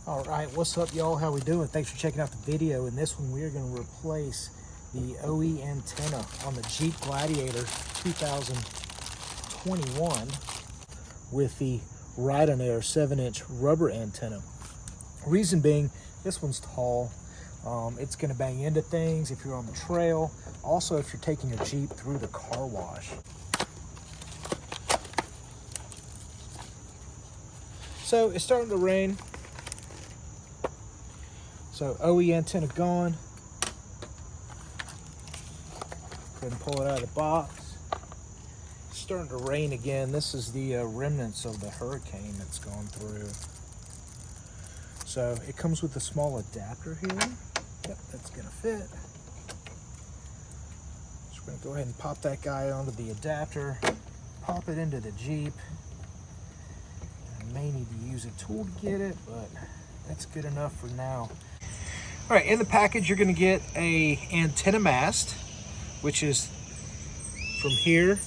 All right, what's up, y'all? How we doing? Thanks for checking out the video. In this one, we are going to replace the OE antenna on the Jeep Gladiator 2021 with the Rydonair 7-inch rubber antenna. Reason being, this one's tall. It's going to bang into things if you're on the trail. Also, if you're taking your Jeep through the car wash. So it's starting to rain. So OE antenna gone. Go ahead and pull it out of the box. It's starting to rain again. This is the remnants of the hurricane that's gone through. So it comes with a small adapter here. Yep, that's gonna fit. So we're gonna go ahead and pop that guy onto the adapter, pop it into the Jeep. I may need to use a tool to get it, but that's good enough for now. All right, in the package, you're gonna get a antenna mast, which is from here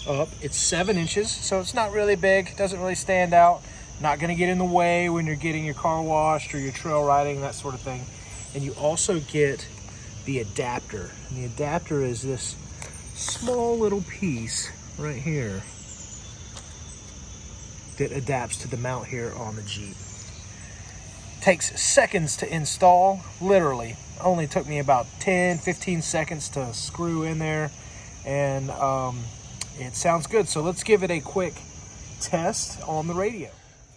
up. It's 7 inches, so it's not really big, doesn't really stand out. Not gonna get in the way when you're getting your car washed or your trail riding, that sort of thing. And you also get the adapter. And the adapter is this small little piece right here that adapts to the mount here on the Jeep. Takes seconds to install, literally. Only took me about 10-15 seconds to screw in there, and it sounds good. So let's give it a quick test on the radio.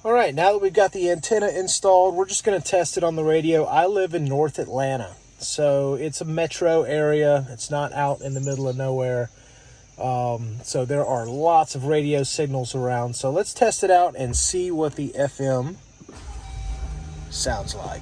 All right, now that we've got the antenna installed, we're just gonna test it on the radio. I live in North Atlanta, so it's a metro area. It's not out in the middle of nowhere. So there are lots of radio signals around. So let's test it out and see what the FM sounds like.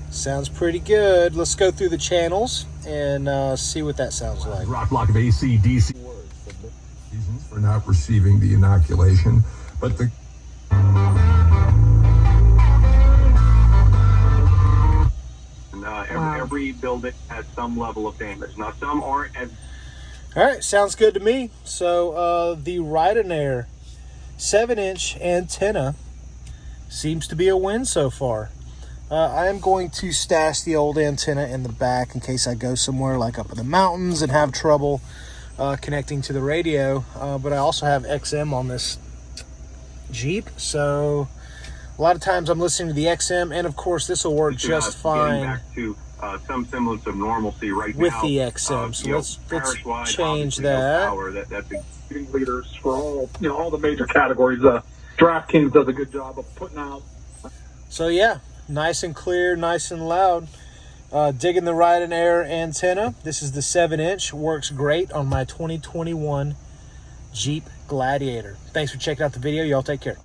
Sounds pretty good. Let's go through the channels and see what that sounds like. Rock block of AC, DC. Reasons for not receiving the inoculation, but the every building has some level of damage. Now, some aren't as. All right, sounds good to me. So the Rydonair 7-inch antenna seems to be a win so far. I am going to stash the old antenna in the back in case I go somewhere like up in the mountains and have trouble connecting to the radio. But I also have XM on this Jeep, so a lot of times I'm listening to the XM, and of course this will work just fine. Back to some semblance of normalcy right with now, the XM. So let's change that. That's leaders for all all the major categories. DraftKings does a good job of putting out. So yeah. Nice and clear, nice and loud. Digging the Rydonair antenna. This is the 7-inch. Works great on my 2021 Jeep Gladiator. Thanks for checking out the video. Y'all take care.